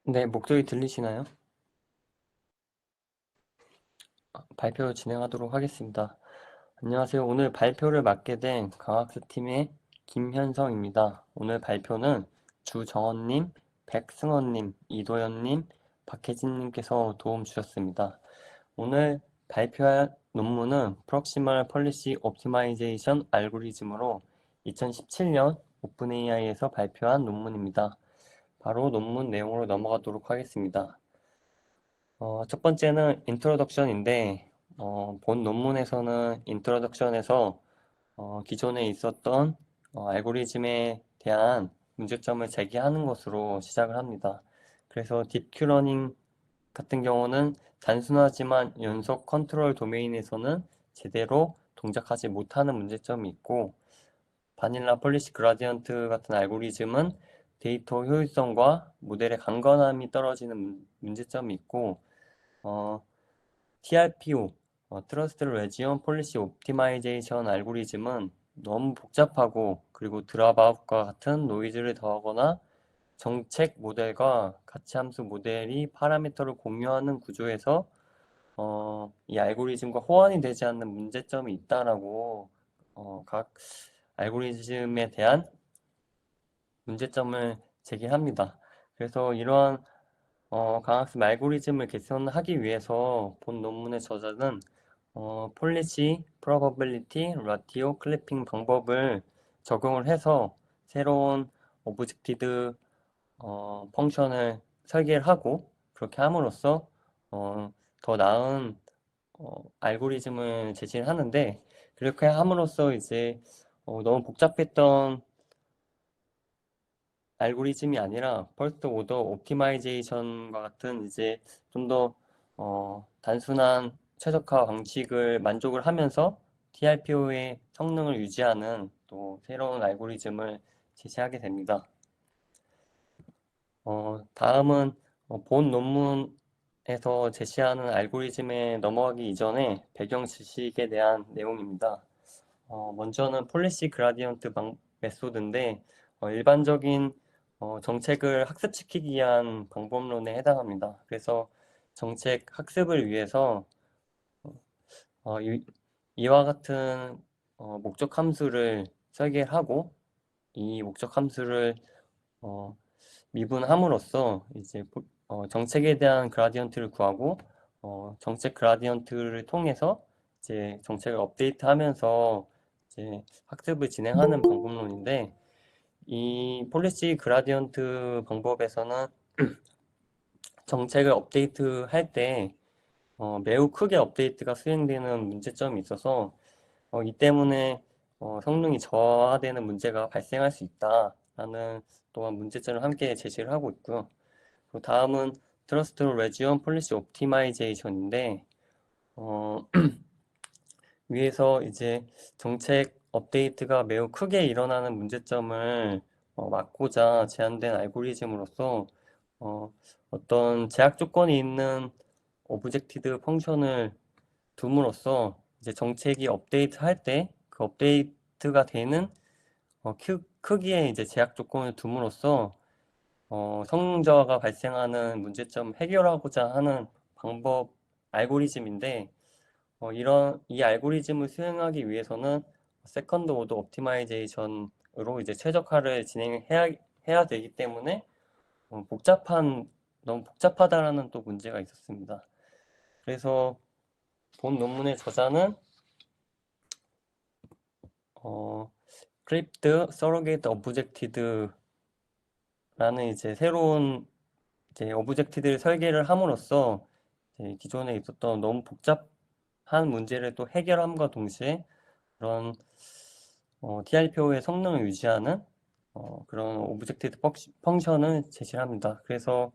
네, 목소리 들리시나요? 발표 진행하도록 하겠습니다. 안녕하세요. 오늘 발표를 맡게 된 강학습팀의 김현성입니다. 오늘 발표는 주정원님, 백승원님, 이도현님, 박혜진님께서 도움 주셨습니다. 오늘 발표할 논문은 Proximal Policy Optimization 알고리즘으로 2017년 오픈AI에서 발표한 논문입니다. 바로 논문 내용으로 넘어가도록 하겠습니다. 첫 번째는 인트로덕션인데, 본 논문에서는 인트로덕션에서 기존에 있었던 알고리즘에 대한 문제점을 제기하는 것으로 시작을 합니다. 그래서 딥큐러닝 같은 경우는 단순하지만 연속 컨트롤 도메인에서는 제대로 동작하지 못하는 문제점이 있고, 바닐라 폴리시 그라디언트 같은 알고리즘은 데이터 효율성과 모델의 강건함이 떨어지는 문제점이 있고, 어, TRPO, Trust Region Policy Optimization 알고리즘은 너무 복잡하고 그리고 드랍아웃과 같은 노이즈를 더하거나 정책 모델과 가치 함수 모델이 파라미터를 공유하는 구조에서 이 알고리즘과 호환이 되지 않는 문제점이 있다라고 각 알고리즘에 대한 문제점을 제기합니다. 그래서 이러한 강학습 알고리즘을 개선하기 위해서 본 논문의 저자는 폴리시, 프로버빌리티, 라티오, 클리핑 방법을 적용을 해서 새로운 오브젝티드 펑션을 설계를 하고 그렇게 함으로써 더 나은 알고리즘을 제시를 하는데 그렇게 함으로써 이제 너무 복잡했던 알고리즘이 아니라 퍼스트 오더 옵티마이제이션과 같은 이제 좀 더 단순한 최적화 방식을 만족을 하면서 TRPO의 성능을 유지하는 또 새로운 알고리즘을 제시하게 됩니다. 다음은 본 논문에서 제시하는 알고리즘에 넘어가기 이전에 배경 지식에 대한 내용입니다. 먼저는 폴리시 그라디언트 메소드인데 일반적인 정책을 학습시키기 위한 방법론에 해당합니다. 그래서 정책 학습을 위해서 이와 같은 목적 함수를 설계하고 이 목적 함수를 어, 미분함으로써 이제 정책에 대한 그라디언트를 구하고 정책 그라디언트를 통해서 이제 정책을 업데이트하면서 이제 학습을 진행하는 방법론인데 이 폴리시 그라디언트 방법에서는 정책을 업데이트할 때 매우 크게 업데이트가 수행되는 문제점이 있어서 이 때문에 성능이 저하되는 문제가 발생할 수 있다라는 또한 문제점을 함께 제시를 하고 있고요. 다음은 트러스트 레지온 폴리시 옵티마이제이션인데 위에서 이제 정책 업데이트가 매우 크게 일어나는 문제점을 막고자 제안된 알고리즘으로서 어떤 제약 조건이 있는 오브젝티드 펑션을 둠으로써 이제 정책이 업데이트 할 때 그 업데이트가 되는 크기의 이제 제약 조건을 둠으로써 성능 저하가 발생하는 문제점 해결하고자 하는 방법 알고리즘인데 이런 이 알고리즘을 수행하기 위해서는 세컨드 오더 옵티마이제이션으로 이제 최적화를 진행해야 되기 때문에 복잡한 너무 복잡하다라는 또 문제가 있었습니다. 그래서 본 논문의 저자는 크립트 서로게이트 오브젝티드라는 이제 새로운 이제 오브젝트들 설계를 함으로써 이제 기존에 있었던 너무 복잡한 문제를 또 해결함과 동시에 그런 TRPO의 성능을 유지하는 그런 오브젝티드 펑션을 제시를 합니다. 그래서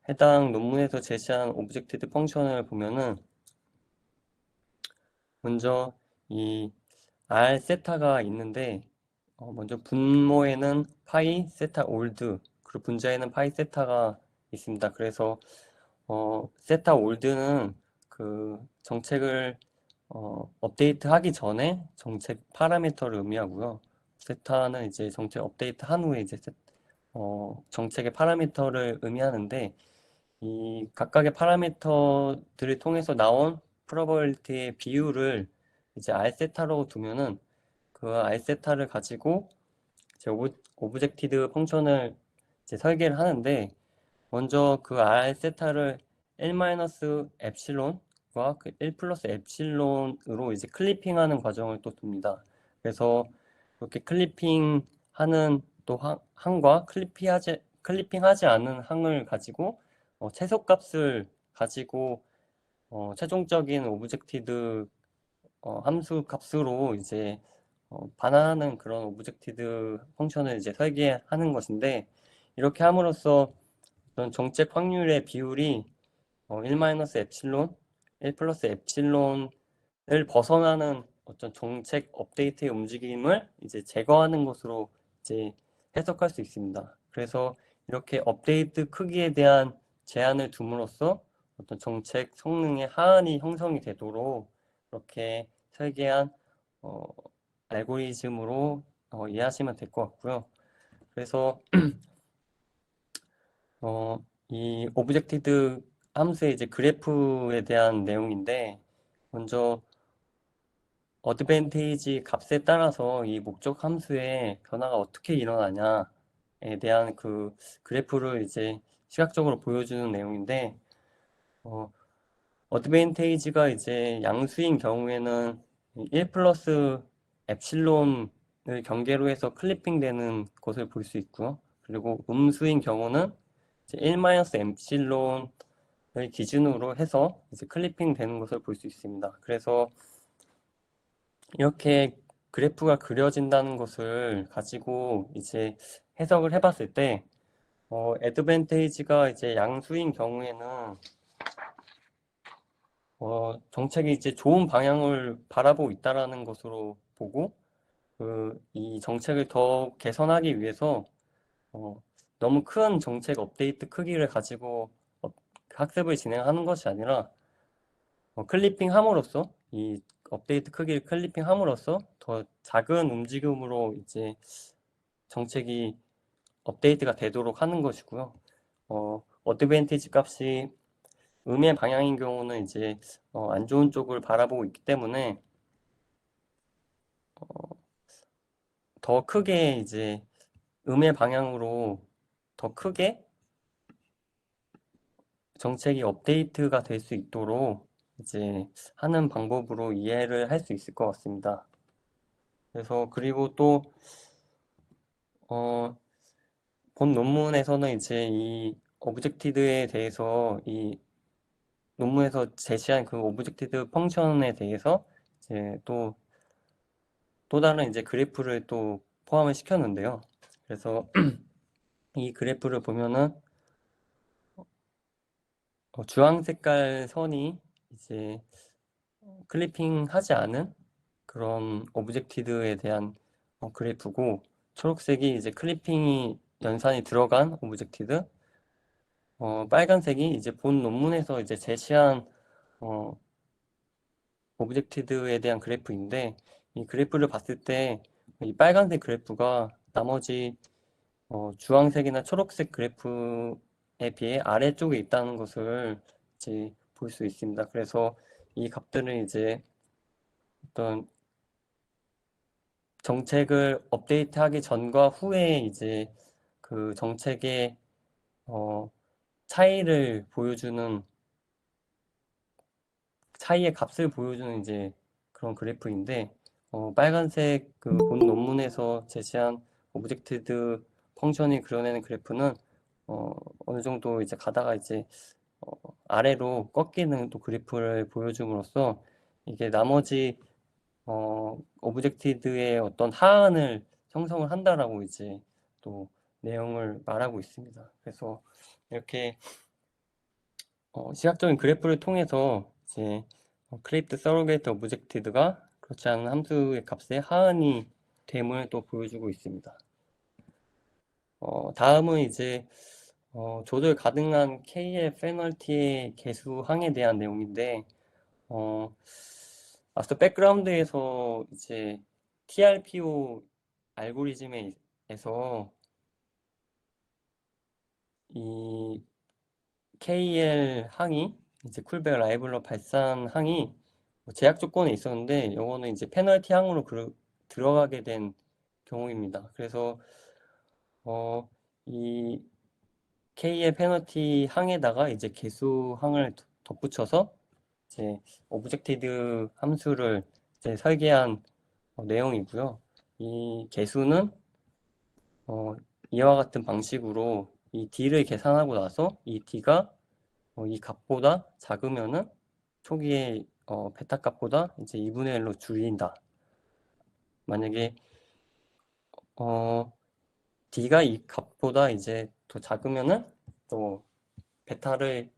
해당 논문에서 제시한 오브젝티드 펑션을 보면은 먼저 이 R 세타가 있는데 먼저 분모에는 파이 세타 올드 그리고 분자에는 파이 세타가 있습니다. 그래서 세타 올드는 그 정책을 업데이트하기 전에 정책 파라미터를 의미하고요. 세타는 이제 정책 업데이트 한 후에 이제 정책의 파라미터를 의미하는데 이 각각의 파라미터들을 통해서 나온 프로버빌리티의 비율을 이제 알세타로 두면은 그 알세타를 가지고 이제 오브젝티드 펑션을 이제 설계를 하는데 먼저 그 알세타를 1-엡실론과 그 1 플러스 엡실론으로 이제 클리핑하는 과정을 또 둡니다. 그래서 이렇게 클리핑하는 또 항과 클리핑하지 않은 항을 가지고 최소값을 가지고 최종적인 오브젝티드 함수 값으로 이제 반환하는 그런 오브젝티드 펑션을 이제 설계하는 것인데 이렇게 함으로써 그런 정책 확률의 비율이 1-엡실론, 1 플러스 엡실론을 벗어나는 어떤 정책 업데이트의 움직임을 이제 제거하는 것으로 이제 해석할 수 있습니다. 그래서 이렇게 업데이트 크기에 대한 제한을 둠으로써 어떤 정책 성능의 하한이 형성이 되도록 이렇게 설계한 어, 알고리즘으로 이해하시면 될 것 같고요. 그래서 이 오브젝티드 함수의 이제 그래프에 대한 내용인데 먼저 어드밴테이지 값에 따라서 이 목적 함수의 변화가 어떻게 일어나냐에 대한 그 그래프를 이제 시각적으로 보여주는 내용인데 어, 어드밴테이지가 이제 양수인 경우에는 1 플러스 엡실론을 경계로 해서 클리핑 되는 것을 볼 수 있고요. 그리고 음수인 경우는 이제 1 마이너스 엡실론을 기준으로 해서 이제 클리핑 되는 것을 볼 수 있습니다. 그래서 이렇게 그래프가 그려진다는 것을 가지고 이제 해석을 해봤을 때, 애드밴테이지가 이제 양수인 경우에는 정책이 이제 좋은 방향을 바라보고 있다라는 것으로 보고, 이 정책을 더 개선하기 위해서 어, 너무 큰 정책 업데이트 크기를 가지고 학습을 진행하는 것이 아니라 클리핑 함으로써 이 업데이트 크기를 클리핑 함으로써 더 작은 움직임으로 이제 정책이 업데이트가 되도록 하는 것이고요. 어드밴티지 값이 음의 방향인 경우는 이제 안 좋은 쪽을 바라보고 있기 때문에 더 크게 이제 음의 방향으로 더 크게 정책이 업데이트가 될 수 있도록 이제 하는 방법으로 이해를 할 수 있을 것 같습니다. 그래서 그리고 또 본 논문에서는 이제 이 오브젝티드에 대해서 이 논문에서 제시한 그 오브젝티드 펑션에 대해서 이제 또 다른 이제 그래프를 또 포함을 시켰는데요. 그래서 이 그래프를 보면은 주황 색깔 선이 이제 클리핑 하지 않은 그런 오브젝티드에 대한 그래프고 초록색이 이제 클리핑이 연산이 들어간 오브젝티드 빨간색이 이제 본 논문에서 이제 제시한 어, 오브젝티드에 대한 그래프인데 이 그래프를 봤을 때 이 빨간색 그래프가 나머지 주황색이나 초록색 그래프에 비해 아래쪽에 있다는 것을 이제 볼 수 있습니다. 그래서 이 값들은 이제 어떤 정책을 업데이트하기 전과 후에 이제 그 정책의 어, 차이를 보여주는 차이의 값을 보여주는 이제 그런 그래프인데 빨간색 그 본 논문에서 제시한 오브젝티드 펑션이 그려내는 그래프는 어느 정도 이제 가다가 이제 어, 아래로 꺾이는 또 그래프를 보여줌으로써 이게 나머지 오브젝티드의 어떤 하한을 형성을 한다라고 이제 또 내용을 말하고 있습니다. 그래서 이렇게 시각적인 그래프를 통해서 이제 크립트 서로게이트 오브젝티드가 그렇지 않은 함수의 값의 하한이 됨을 또 보여주고 있습니다. 다음은 이제 조절 가능한 K의 페널티의 개수항에 대한 내용인데 앞서 백그라운드에서 이제 TRPO 알고리즘에서 이 KL 항이 이제 쿨백 라이벌러 발산 항이 뭐 제약 조건에 있었는데 이거는 이제 페널티 항으로 들어가게 된 경우입니다. 그래서 이 K의 페널티 항에다가 이제 개수 항을 덧붙여서 이제 오브젝티드 함수를 이제 설계한 내용이고요. 이 개수는 이와 같은 방식으로 이 D를 계산하고 나서 이 D가 이 값보다 작으면은 초기에 베타 값보다 이제 2분의 1로 줄인다. 만약에 D가 이 값보다 이제 더 작으면은 또 베타를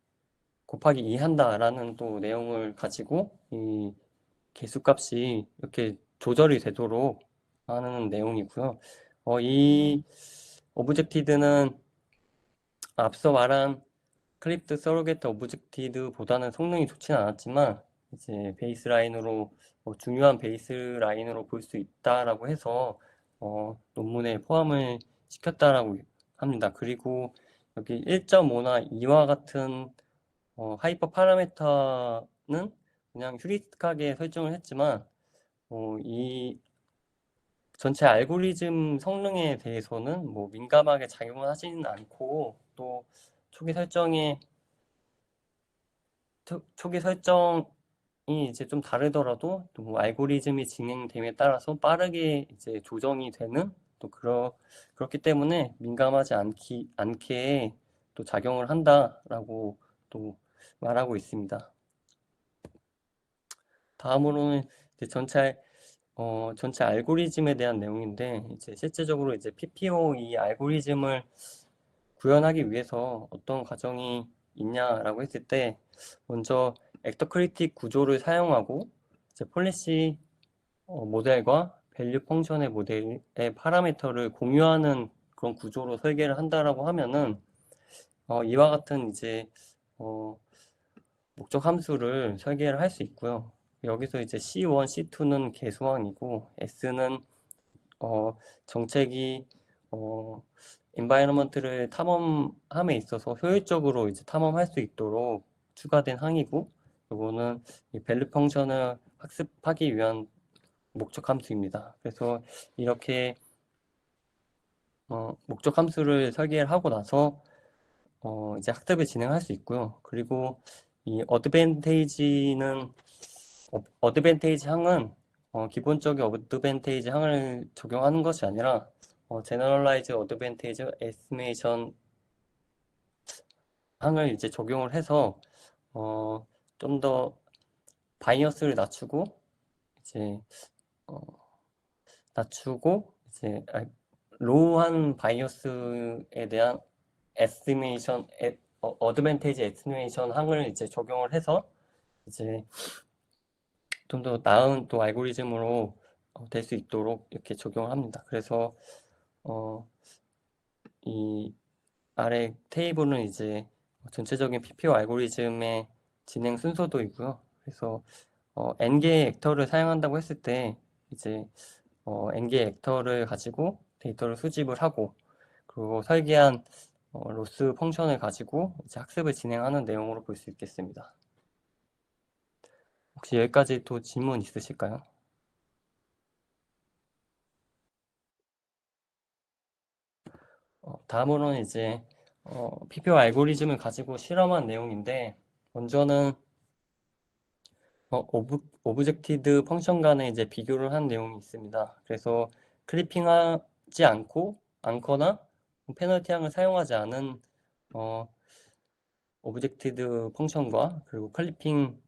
곱하기 2 한다라는 또 내용을 가지고 이 개수값이 이렇게 조절이 되도록 하는 내용이고요. 이 오브젝티드는 앞서 말한 클립드 서로게트 오브젝티드보다는 성능이 좋지는 않았지만 이제 베이스라인으로 중요한 베이스라인으로 볼 수 있다라고 해서 논문에 포함을 시켰다라고 합니다. 그리고 여기 1.5나 2와 같은 하이퍼 파라메터는 그냥 휴리스틱하게 설정을 했지만 이 전체 알고리즘 성능에 대해서는 뭐 민감하게 작용을 하지는 않고 또 초기 설정에 초기 설정이 이제 좀 다르더라도 또 뭐 알고리즘이 진행됨에 따라서 빠르게 이제 조정이 되는 또 그렇기 때문에 민감하지 않게 또 작용을 한다라고 또 말하고 있습니다. 다음으로는 이제 전체 알고리즘에 대한 내용인데 이제 실제적으로 이제 PPO 이 알고리즘을 구현하기 위해서 어떤 과정이 있냐라고 했을 때 먼저 액터크리틱 구조를 사용하고 이제 폴리시 모델과 밸류 펑션의 모델의 파라미터를 공유하는 그런 구조로 설계를 한다라고 하면은 이와 같은 이제 목적 함수를 설계를 할 수 있고요. 여기서 이제 C1, C2는 개수항이고 S는 정책이 environment를 탐험함에 있어서 효율적으로 이제 탐험할 수 있도록 추가된 항이고, 이거는 이 밸류 펑션을 학습하기 위한 목적 함수입니다. 그래서 이렇게 목적 함수를 설계를 하고 나서 이제 학습을 진행할 수 있고요. 그리고 이 어드밴테이지 항은 기본적인 어드밴테이지 항을 적용하는 것이 아니라 제너럴라이즈 어드밴테이지 에스티메이션 항을 이제 적용을 해서 좀 더 바이어스를 이제 어, 낮추고 로우한 바이어스에 대한 에스티메이션 어드밴테이지 에스티메이션 항을 이제 적용을 해서 이제 좀 더 나은 또 알고리즘으로 될 수 있도록 이렇게 적용을 합니다. 그래서 이 아래 테이블은 이제 전체적인 PPO 알고리즘의 진행 순서도이고요. 그래서 n개의 액터를 사용한다고 했을 때 이제 n개의 액터를 가지고 데이터를 수집을 하고 그리고 설계한 로스 펑션을 가지고 이제 학습을 진행하는 내용으로 볼 수 있겠습니다. 혹시 여기까지 또 질문 있으실까요? 다음으로는 이제 PPO 알고리즘을 가지고 실험한 내용인데 먼저는 오브젝티드 펑션 간에 이제 비교를 한 내용이 있습니다. 그래서 클리핑하지 않거나 페널티 항을 사용하지 않은 오브젝티드 펑션과 그리고 클리핑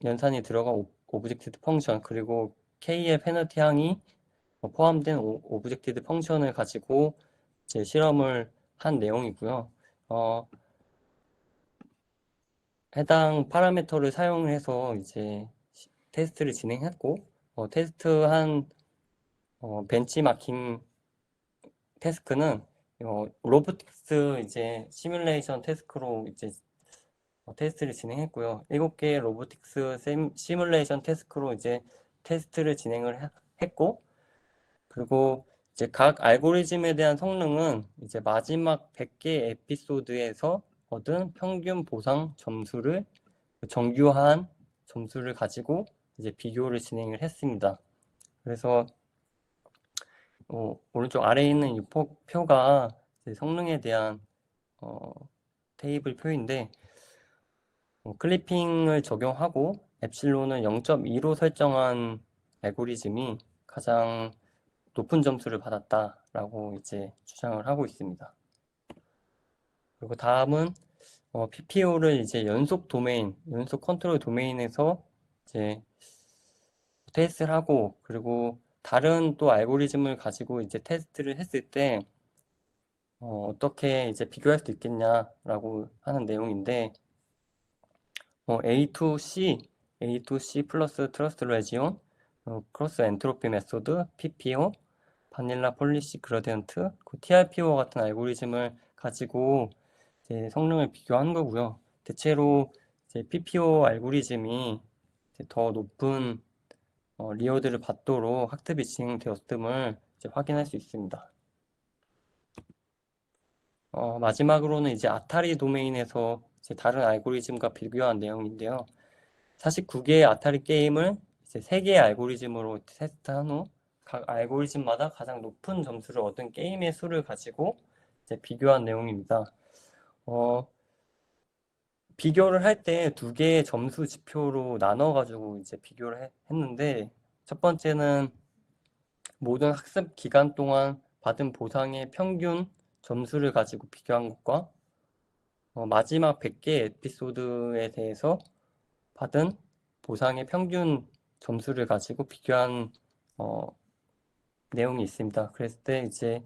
연산이 들어간 오브젝티드 펑션 그리고 K의 페널티 항이 포함된 오브젝티드 펑션을 가지고 이제 실험을 한 내용이고요. 해당 파라미터를 사용해서 이제 테스트를 진행했고 테스트한 벤치마킹 태스크는 로보틱스 이제 시뮬레이션 태스크로 이제 테스트를 진행했고요. 7개의 로보틱스 시뮬레이션 태스크로 이제 테스트를 진행을 했고 그리고 이제 각 알고리즘에 대한 성능은 이제 마지막 100개 에피소드에서 얻은 평균 보상 점수를 정규한 점수를 가지고 이제 비교를 진행을 했습니다. 그래서 오른쪽 아래에 있는 이 표가 성능에 대한 테이블 표인데 클리핑을 적용하고 엡실론을 0.2로 설정한 알고리즘이 가장 높은 점수를 받았다라고 이제 주장을 하고 있습니다. 그리고 다음은 PPO를 이제 연속 컨트롤 도메인에서 이제 테스트를 하고, 그리고 다른 또 알고리즘을 가지고 이제 테스트를 했을 때 어떻게 이제 비교할 수 있겠냐라고 하는 내용인데, A2C 플러스 트러스트 레지온, 크로스 엔트로피 메소드, PPO, 바닐라 폴리시 그라디언트, TRPO 같은 알고리즘을 가지고 이제 성능을 비교한 거고요. 대체로 이제 PPO 알고리즘이 이제 더 높은 리워드를 받도록 학습이 진행되었음을 이제 확인할 수 있습니다. 마지막으로는 이제 아타리 도메인에서 이제 다른 알고리즘과 비교한 내용인데요. 49개의 아타리 게임을 이제 3개의 알고리즘으로 테스트한 후 각 알고리즘마다 가장 높은 점수를 얻은 게임의 수를 가지고 이제 비교한 내용입니다. 비교를 할 때 2개의 점수 지표로 나눠가지고 이제 비교를 했는데, 첫 번째는 모든 학습 기간 동안 받은 보상의 평균 점수를 가지고 비교한 것과 마지막 100개 에피소드에 대해서 받은 보상의 평균 점수를 가지고 비교한 내용이 있습니다. 그랬을 때 이제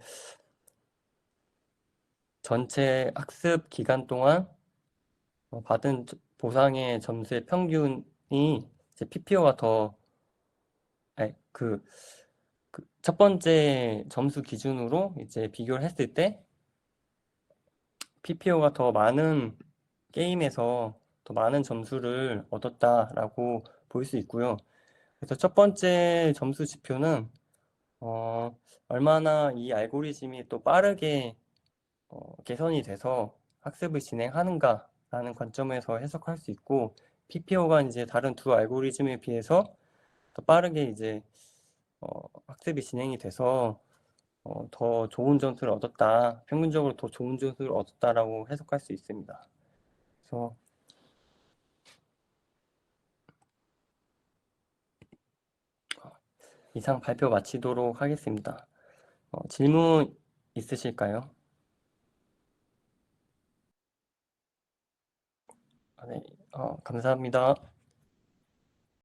전체 학습 기간 동안 받은 보상의 점수의 평균이 이제 PPO가 더, 아니, 첫 번째 점수 기준으로 이제 비교를 했을 때 PPO가 더 많은 게임에서 더 많은 점수를 얻었다라고 볼 수 있고요. 그래서 첫 번째 점수 지표는 얼마나 이 알고리즘이 또 빠르게 개선이 돼서 학습을 진행하는가라는 관점에서 해석할 수 있고, PPO가 이제 다른 두 알고리즘에 비해서 더 빠르게 이제 학습이 진행이 돼서 더 좋은 점수를 얻었다, 평균적으로 더 좋은 점수를 얻었다라고 해석할 수 있습니다. 그래서 이상 발표 마치도록 하겠습니다. 질문 있으실까요? 네, 감사합니다.